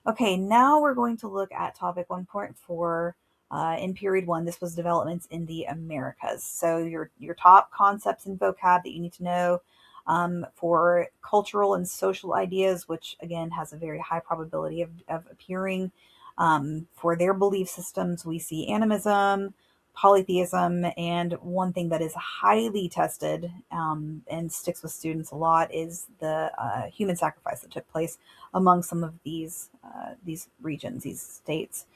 Okay, now we're going to look at topic 1.4 in period one. This was developments in the Americas. So your top concepts and vocab that you need to know for cultural and social ideas, which again has a very high probability of appearing. For their belief systems, we see animism, polytheism, and one thing that is highly tested and sticks with students a lot is the human sacrifice that took place among some of these regions, these states.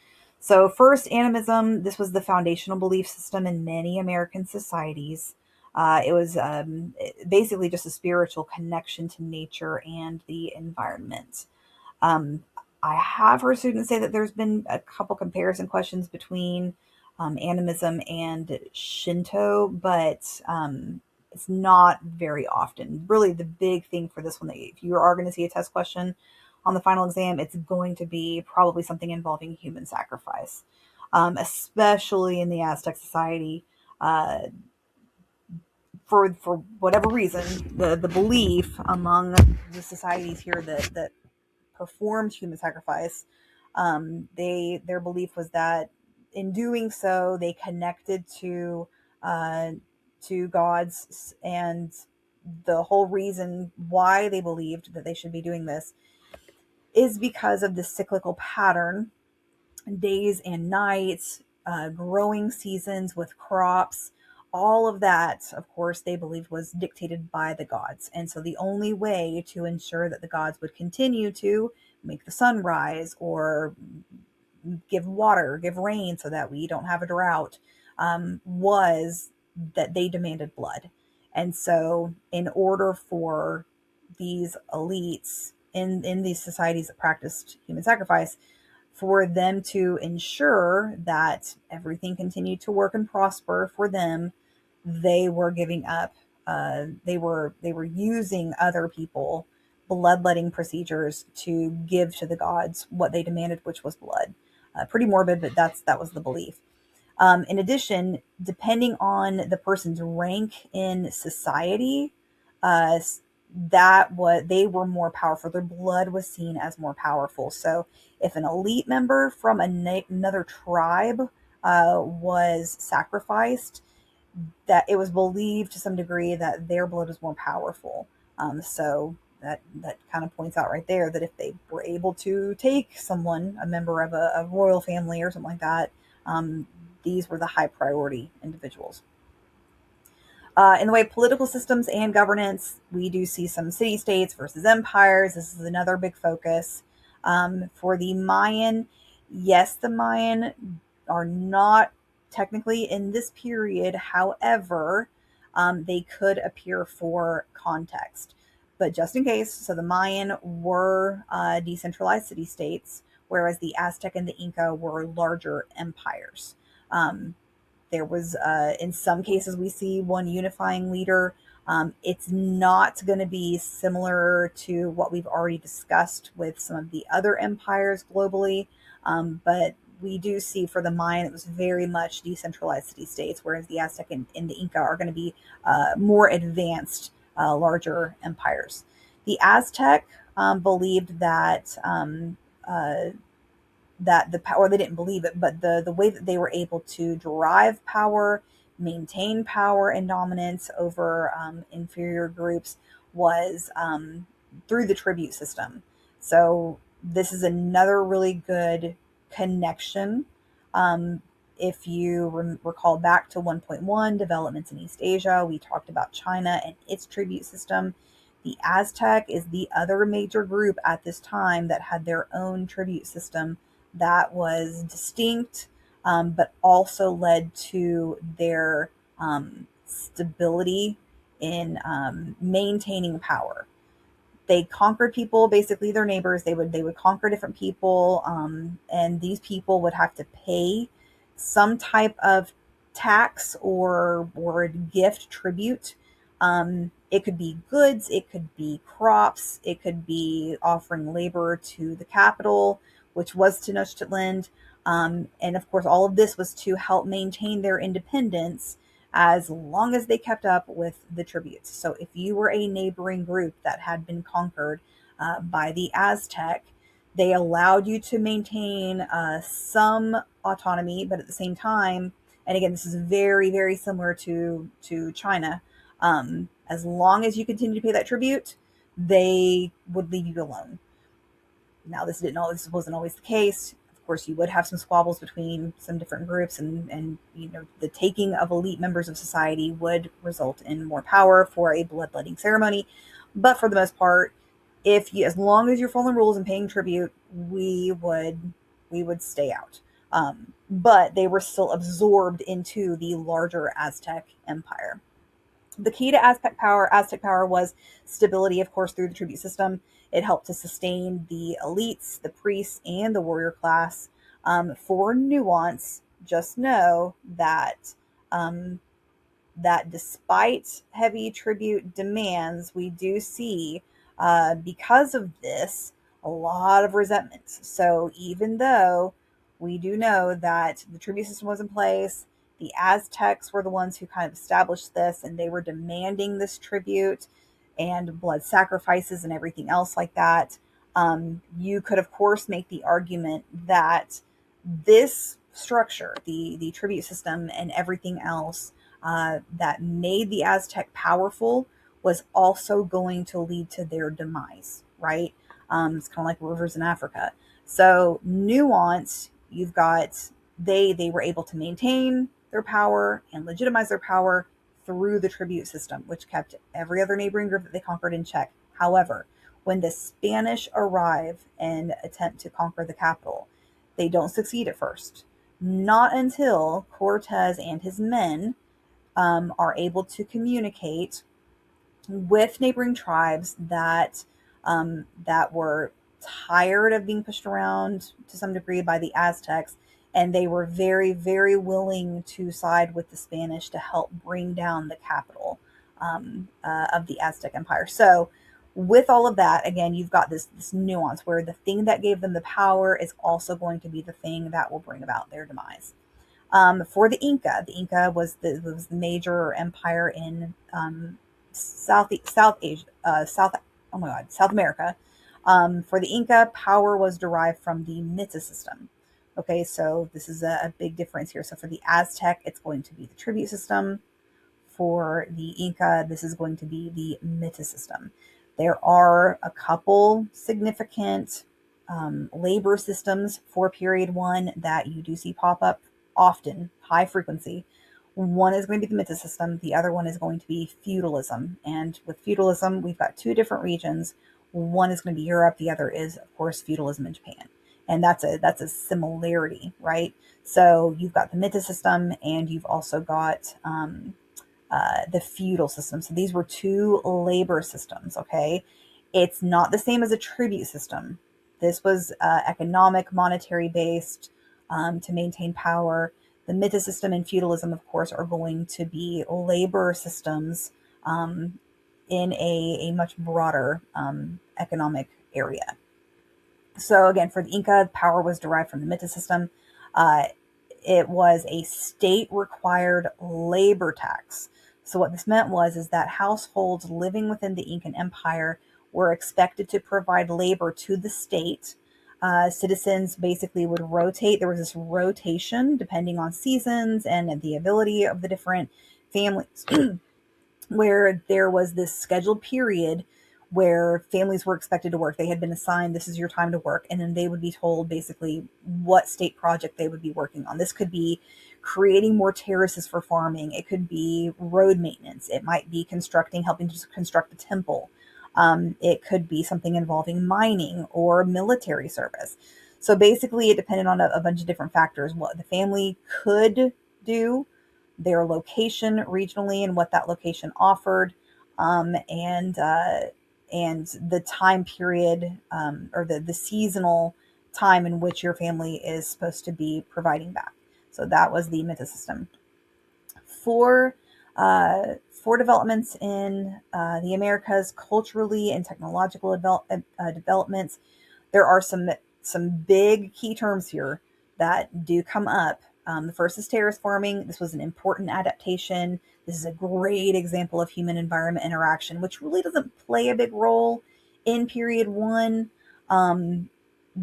So, first, animism. This was the foundational belief system in many American societies. It was basically just a spiritual connection to nature and the environment. Um, I have heard students say that there's been a couple comparison questions between animism and Shinto, but it's not very often. Really, the big thing for this one, that if you are going to see a test question on the final exam, it's going to be probably something involving human sacrifice, especially in the Aztec society. Uh, for whatever reason, the belief among the societies here that performed human sacrifice, their belief was that in doing so they connected uh, to gods, and the whole reason why they believed that they should be doing this is because of the cyclical pattern, days and nights, growing seasons with crops. All of that, of course, they believed was dictated by the gods. And so the only way to ensure that the gods would continue to make the sun rise or give water, give rain so that we don't have a drought, was that they demanded blood. And so, in order for these elites in these societies that practiced human sacrifice, for them to ensure that everything continued to work and prosper for them, they were giving up. They were using other people, bloodletting procedures to give to the gods what they demanded, which was blood. Pretty morbid, but that was the belief. In addition, depending on the person's rank in society, uh, that was they were more powerful. Their blood was seen as more powerful. So, if an elite member from another tribe was sacrificed, that it was believed to some degree that their blood was more powerful. So that kind of points out right there that if they were able to take someone, a member of a royal family or something like that, um, these were the high priority individuals. In the way of political systems and governance, we do see some city states versus empires. This is another big focus. For the Mayan, yes, the Mayan are not technically in this period. However, they could appear for context. But just in case, so the Mayan were decentralized city states, whereas the Aztec and the Inca were larger empires. Um, there was, in some cases, we see one unifying leader. It's not going to be similar to what we've already discussed with some of the other empires globally, but we do see for the Mayan it was very much decentralized city states, whereas the Aztec and the Inca are going to be more advanced, larger empires. The Aztec believed that the power, they didn't believe it, but the way that they were able to derive power, maintain power and dominance over inferior groups was through the tribute system. So this is another really good connection. um, if you recall back to 1.1 developments in East Asia, we talked about China and its tribute system. The Aztec is the other major group at this time that had their own tribute system that was distinct, but also led to their stability in maintaining power. They conquered people, basically their neighbors. They would conquer different people, and these people would have to pay some type of tax or gift tribute. It could be goods, it could be crops, it could be offering labor to the capital, which was Tenochtitlan. And of course, all of this was to help maintain their independence as long as they kept up with the tributes. So if you were a neighboring group that had been conquered by the Aztec, They allowed you to maintain some autonomy, but at the same time, and again, this is very, very similar to China. As long as you continue to pay that tribute, they would leave you alone. Now, this wasn't always the case. Of course, you would have some squabbles between some different groups, and the taking of elite members of society would result in more power for a bloodletting ceremony. But for the most part, as long as you're following rules and paying tribute, we would stay out. But they were still absorbed into the larger Aztec empire. The key to Aztec power was stability, of course, through the tribute system. It helped to sustain the elites, the priests, and the warrior class. For nuance, just know um, that despite heavy tribute demands, we do see, because of this, a lot of resentments. So even though we do know that the tribute system was in place, the Aztecs were the ones who kind of established this, and they were demanding this tribute and blood sacrifices and everything else like that. You could, of course, make the argument that this structure, the tribute system, and everything else that made the Aztec powerful was also going to lead to their demise, right? It's kind of like rivers in Africa. So nuance, you've got they were able to maintain their power and legitimize their power through the tribute system, which kept every other neighboring group that they conquered in check. However, when the Spanish arrive and attempt to conquer the capital, they don't succeed at first. Not until Cortez and his men are able to communicate with neighboring tribes that were tired of being pushed around to some degree by the Aztecs, and they were very, very willing to side with the Spanish to help bring down the capital of the Aztec Empire. So, with all of that, again, you've got this nuance where the thing that gave them the power is also going to be the thing that will bring about their demise. For the Inca was the major empire in South Asia, South America. For the Inca, power was derived from the mita system. Okay, so this is a big difference here. So for the Aztec, it's going to be the tribute system. For the Inca, this is going to be the mita system. There are a couple significant labor systems for period one that you do see pop up often, high frequency. One is going to be the mita system. The other one is going to be feudalism. And with feudalism, we've got two different regions. One is going to be Europe. The other is, of course, feudalism in Japan. And that's a similarity, right? So you've got the mita system, and you've also got the feudal system. So these were two labor systems, okay? It's not the same as a tribute system. This was economic, monetary based to maintain power. The mita system and feudalism, of course, are going to be labor systems in a much broader economic area. So again, for the Inca, power was derived from the mita system. It was a state-required labor tax. So what this meant is that households living within the Incan Empire were expected to provide labor to the state. Citizens basically would rotate. There was this rotation depending on seasons and the ability of the different families, where there was this scheduled period where families were expected to work. They had been assigned, this is your time to work, and then they would be told basically what state project they would be working on. This could be creating more terraces for farming. It could be road maintenance. It might be helping to construct a temple. It could be something involving mining or military service. So basically, it depended on a bunch of different factors, what the family could do, their location regionally, and what that location offered, and the time period, or the seasonal time in which your family is supposed to be providing back. So that was the mita system. For developments in the Americas, culturally and technological developments, there are some big key terms here that do come up. The first is terrace farming. This was an important adaptation. This is a great example of human-environment interaction, which really doesn't play a big role in period one.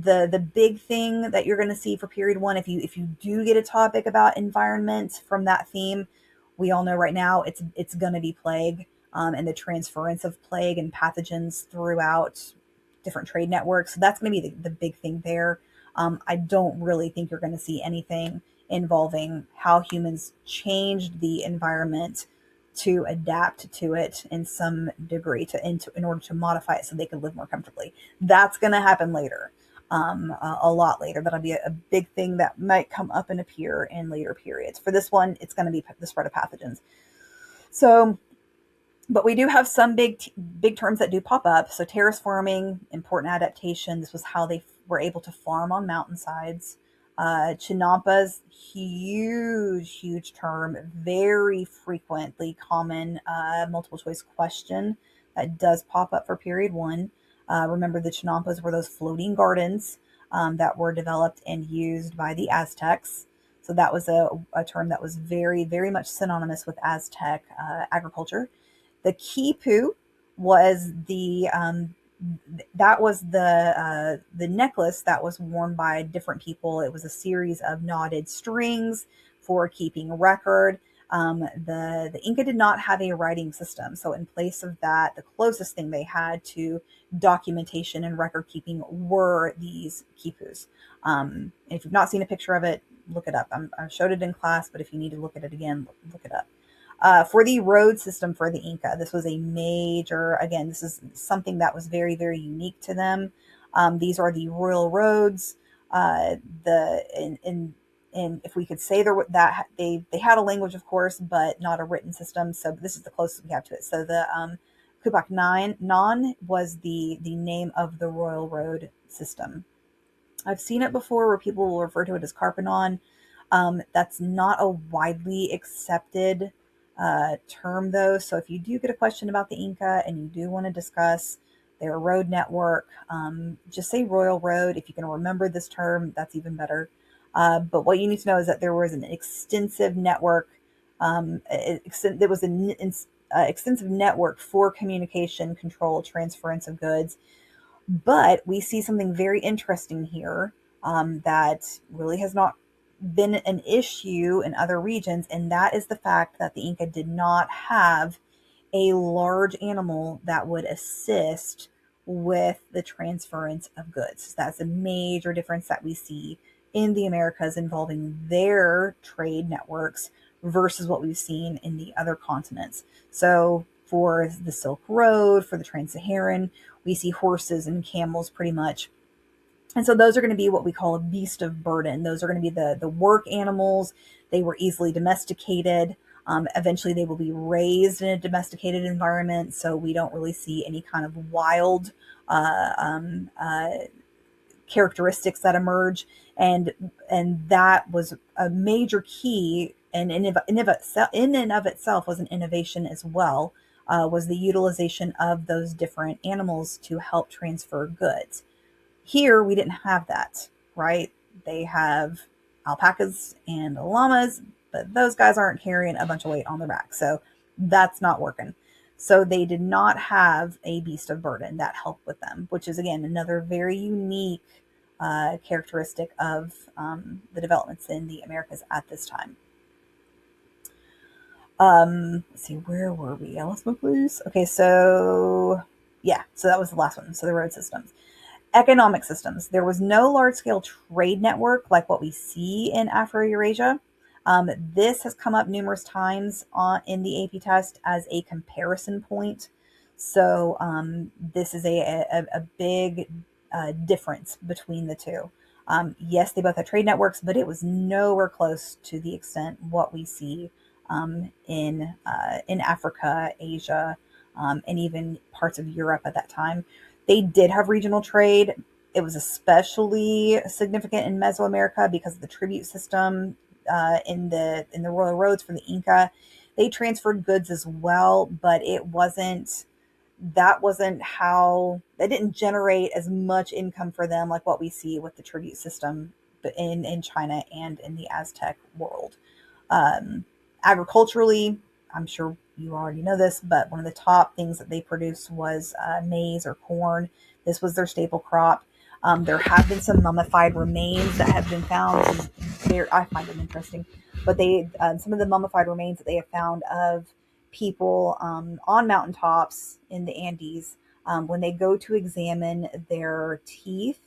The big thing that you're going to see for period one, if you do get a topic about environment from that theme, we all know right now it's going to be plague, and the transference of plague and pathogens throughout different trade networks. So that's going to be the big thing there. I don't really think you're going to see anything involving how humans changed the environment to adapt to it in some degree in order to modify it so they could live more comfortably. That's going to happen later, a lot later. That'll be a big thing that might come up and appear in later periods. For this one, it's going to be the spread of pathogens. So, but we do have some big terms that do pop up. So terrace farming, important adaptation. This was how they were able to farm on mountainsides. Chinampas, huge term, very frequently common multiple choice question that does pop up for period one. Remember, the chinampas were those floating gardens that were developed and used by the Aztecs. So that was a term that was very much synonymous with Aztec agriculture. The quipu was the necklace that was worn by different people. It was a series of knotted strings for keeping record. The Inca did not have a writing system, so in place of that, the closest thing they had to documentation and record keeping were these quipus. If you've not seen a picture of it, look it up. I showed it in class, but if you need to look at it again, look it up. For the road system for the Inca, this was a major, again, this is something that was very unique to them. These are the royal roads. And if we could say that they had a language, of course, but not a written system. So this is the closest we have to it. So the Kupak Non was the name of the royal road system. I've seen it before where people will refer to it as Carpanon. That's not a widely accepted term, though. So if you do get a question about the Inca and you do want to discuss their road network, just say Royal Road. If you can remember this term, that's even better. But what you need to know is that there was an extensive network. There was an extensive network for communication, control, transference of goods. But we see something very interesting here that really has not been an issue in other regions, and that is the fact that the Inca did not have a large animal that would assist with the transference of goods. That's a major difference that we see in the Americas involving their trade networks versus what we've seen in the other continents. So for the Silk Road, for the Trans-Saharan, we see horses and camels pretty much. And so those are going to be what we call a beast of burden. Those are going to be the work animals. They were easily domesticated. Eventually they will be raised in a domesticated environment, so we don't really see any kind of wild characteristics that emerge. And that was a major key, and in and of itself was an innovation as well, was the utilization of those different animals to help transfer goods. Here, we didn't have that, right? They have alpacas and llamas, but those guys aren't carrying a bunch of weight on their back. So that's not working. So they did not have a beast of burden that helped with them, which is, again, another very unique characteristic of the developments in the Americas at this time. Let's see, where were we? I lost my place. Okay, so yeah, so that was the last one. So the road systems. Economic systems. There was no large-scale trade network like what we see in Afro Eurasia. This has come up numerous times in the AP test as a comparison point. So this is a big difference between the two. Yes, they both had trade networks, but it was nowhere close to the extent what we see in Africa, Asia, and even parts of Europe at that time. They did have regional trade. It was especially significant in Mesoamerica because of the tribute system in the Royal Roads from the Inca. They transferred goods as well, but that didn't generate as much income for them like what we see with the tribute system in China and in the Aztec world. Agriculturally, I'm sure you already know this, but one of the top things that they produced was maize or corn. This was their staple crop. There have been some mummified remains that have been found. I find them interesting, but some of the mummified remains that they have found of people on mountaintops in the Andes, when they go to examine their teeth,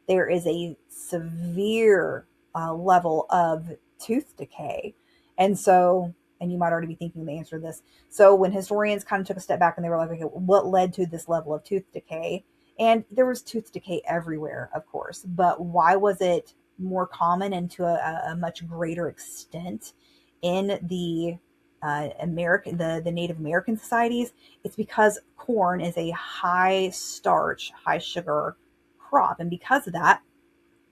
there is a severe level of tooth decay. And so, and you might already be thinking the answer to this. So when historians kind of took a step back and they were like, okay, what led to this level of tooth decay? And there was tooth decay everywhere, of course, but why was it more common and to a much greater extent in the the Native American societies? It's because corn is a high starch, high sugar crop, and because of that,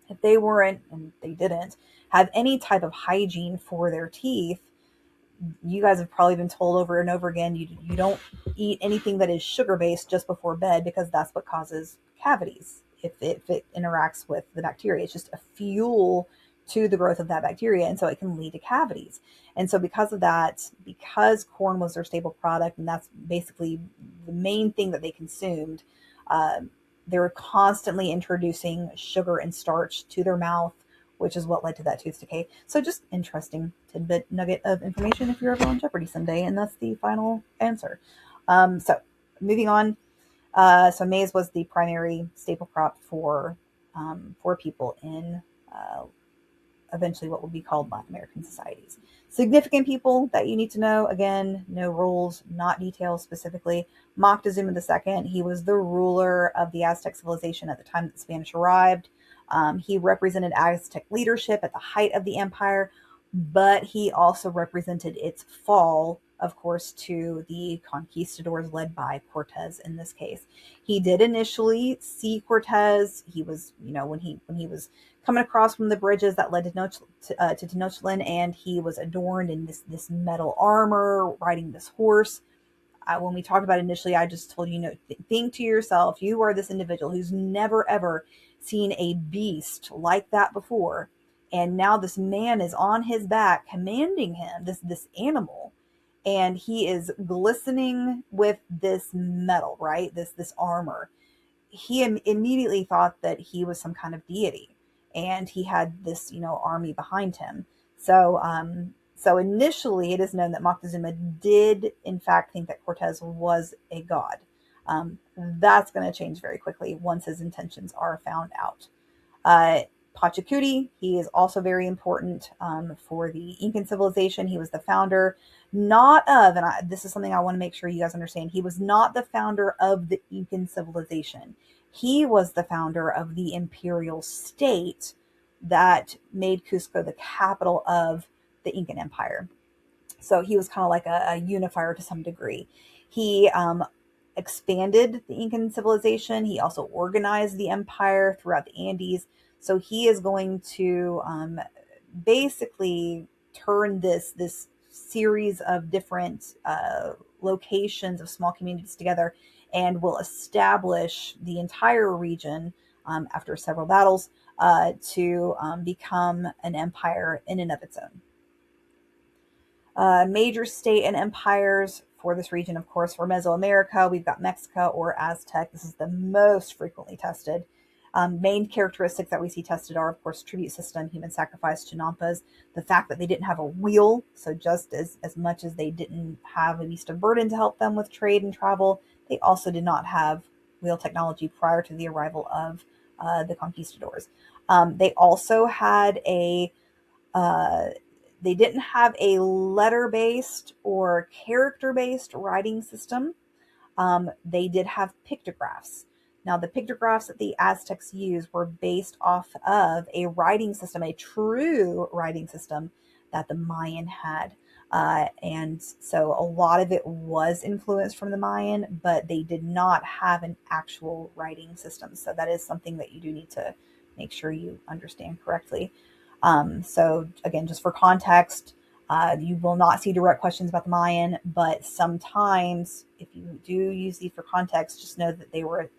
if they weren't, and they didn't, have any type of hygiene for their teeth, you guys have probably been told over and over again, you don't eat anything that is sugar based just before bed, because that's what causes cavities if it interacts with the bacteria. It's just a fuel to the growth of that bacteria, and so it can lead to cavities. And so because of that, because corn was their staple product, and that's basically the main thing that they consumed, uh, they were constantly introducing sugar and starch to their mouth, which is what led to that tooth decay. So just interesting tidbit nugget of information if you're ever on Jeopardy someday, and that's the final answer. So moving on. So maize was the primary staple crop for people in eventually what will be called Latin American societies. Significant people that you need to know, again, no rules, not details specifically. Moctezuma II, he was the ruler of the Aztec civilization at the time that the Spanish arrived. He represented Aztec leadership at the height of the empire, but he also represented its fall, of course, to the conquistadors led by Cortez in this case. He did initially see Cortez. He was, when he was coming across from the bridges that led to Tenochtitlan, and he was adorned in this metal armor, riding this horse. When we talked about it initially, I just told you, think to yourself, you are this individual who's never ever seen a beast like that before, and now this man is on his back commanding him, this animal, and he is glistening with this metal, right? This armor. He immediately thought that he was some kind of deity, and he had this, army behind him. So initially, it is known that Moctezuma did, in fact, think that Cortez was a god. That's going to change very quickly once his intentions are found out. Pachacuti, he is also very important for the Incan civilization. He was the founder, not of, and this is something I want to make sure you guys understand, he was not the founder of the Incan civilization. He was the founder of the imperial state that made Cusco the capital of the Incan Empire. So he was kind of like a unifier to some degree. He expanded the Incan civilization. He also organized the empire throughout the Andes. So he is going to basically turn this series of different locations of small communities together, and will establish the entire region after several battles to become an empire in and of its own. Major state and empires for this region, of course, for Mesoamerica, we've got Mexico or Aztec. This is the most frequently tested. Main characteristics that we see tested are, of course, tribute system, human sacrifice, chinampas, the fact that they didn't have a wheel. So just as much as they didn't have a beast of burden to help them with trade and travel, they also did not have wheel technology prior to the arrival of the conquistadors. They also had they didn't have a letter-based or character-based writing system. They did have pictographs. Now, the pictographs that the Aztecs used were based off of a writing system, a true writing system that the Mayan had. And so a lot of it was influenced from the Mayan, but they did not have an actual writing system. So that is something that you do need to make sure you understand correctly. So again, just for context, you will not see direct questions about the Mayan, but sometimes if you do use these for context, just know that they were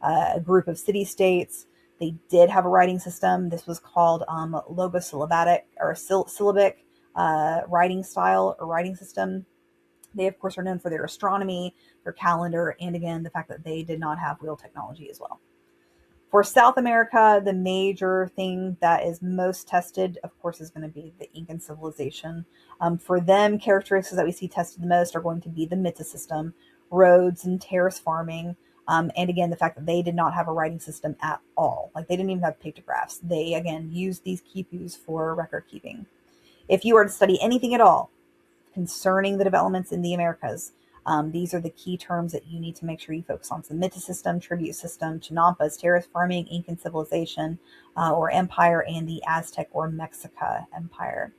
a group of city-states. They did have a writing system. This was called logosyllabic or syllabic writing style or writing system. They, of course, are known for their astronomy, their calendar, and again, the fact that they did not have wheel technology as well. For South America, the major thing that is most tested, of course, is going to be the Incan civilization. For them, characteristics that we see tested the most are going to be the mita system, roads and terrace farming, and again, the fact that they did not have a writing system at all. Like they didn't even have pictographs. They, again, used these quipus for record keeping. If you are to study anything at all concerning the developments in the Americas, these are the key terms that you need to make sure you focus on. So the mita system, tribute system, chinampas, terrace farming, Incan civilization or empire, and the Aztec or Mexica empire.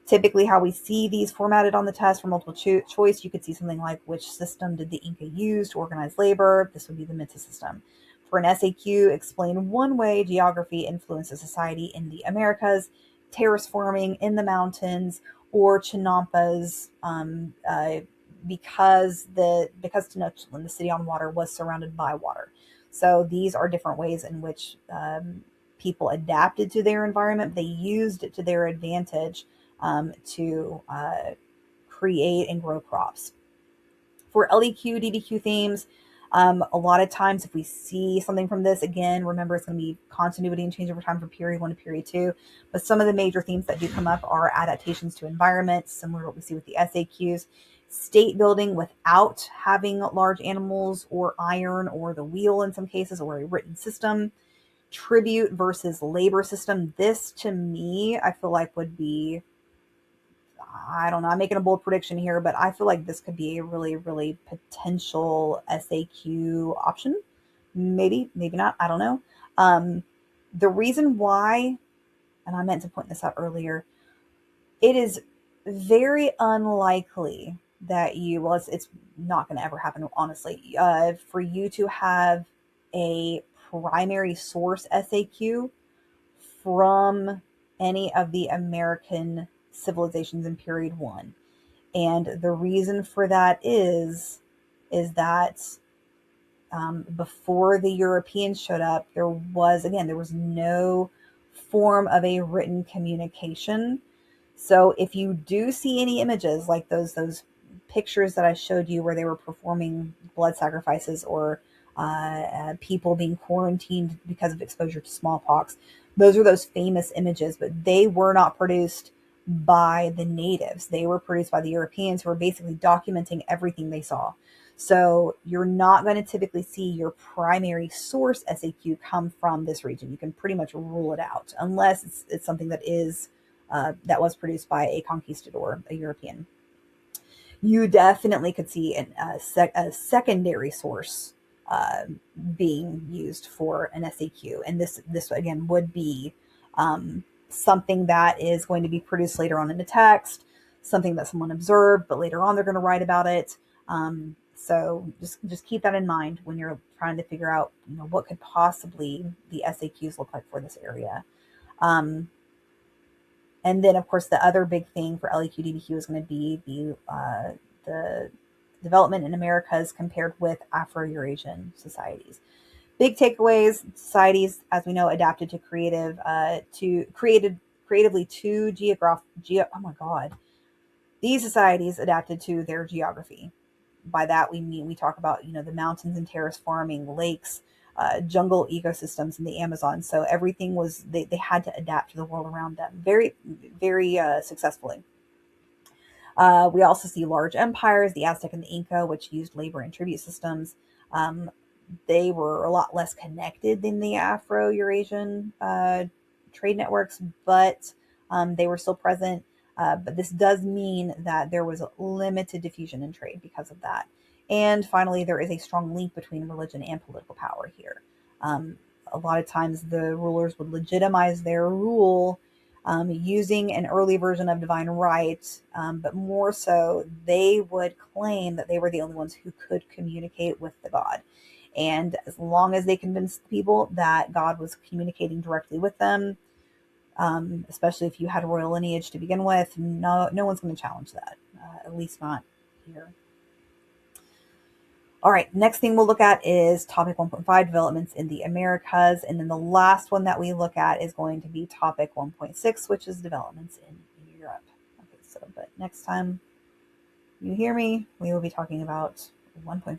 Typically, how we see these formatted on the test for multiple choice, you could see something like, which system did the Inca use to organize labor? This would be the mita system. For an SAQ, explain one way geography influences society in the Americas, terrace farming in the mountains, or chinampas, because Tenochtitlan, the city on water, was surrounded by water. So these are different ways in which people adapted to their environment. They used it to their advantage to create and grow crops. For LEQ, DDQ themes, a lot of times if we see something from this, again, remember it's going to be continuity and change over time from period 1 to period 2. But some of the major themes that do come up are adaptations to environments, similar to what we see with the SAQs, state building without having large animals or iron or the wheel in some cases, or a written system, tribute versus labor system. This to me, I feel like would be, I don't know, I'm making a bold prediction here, but I feel like this could be a really, really potential SAQ option. Maybe, maybe not. I don't know. The reason why, and I meant to point this out earlier, it is very unlikely that it's not going to ever happen, honestly, for you to have a primary source SAQ from any of the American civilizations in period 1. And the reason for that is that before the Europeans showed up, there was no form of a written communication. So if you do see any images like those pictures that I showed you where they were performing blood sacrifices, or people being quarantined because of exposure to smallpox, those are those famous images, but they were not produced by the natives. They were produced by the Europeans, who were basically documenting everything they saw. So you're not going to typically see your primary source SAQ come from this region. You can pretty much rule it out, unless it's something that is that was produced by a conquistador, a European. You definitely could see a secondary source being used for an SAQ, and this again would be something that is going to be produced later on in the text, something that someone observed, but later on they're going to write about it. So just keep that in mind when you're trying to figure out, what could possibly the SAQs look like for this area. And then, of course, the other big thing for LEQ DDQ is going to be the development in Americas compared with Afro Eurasian societies. Big takeaways: societies, as we know, adapted to creatively to oh my God. These societies adapted to their geography. By that we mean, we talk about, the mountains and terrace farming, lakes, jungle ecosystems in the Amazon. So everything was, they had to adapt to the world around them very, very successfully. We also see large empires, the Aztec and the Inca, which used labor and tribute systems. They were a lot less connected than the Afro Eurasian trade networks, but they were still present. But this does mean that there was limited diffusion in trade because of that. And finally, there is a strong link between religion and political power here. A lot of times the rulers would legitimize their rule using an early version of divine right, but more so, they would claim that they were the only ones who could communicate with the god. And as long as they convinced people that God was communicating directly with them, especially if you had a royal lineage to begin with, no one's going to challenge that, at least not here. All right, next thing we'll look at is topic 1.5, developments in the Americas. And then the last one that we look at is going to be topic 1.6, which is developments in Europe. Okay, but next time you hear me, we will be talking about 1.5.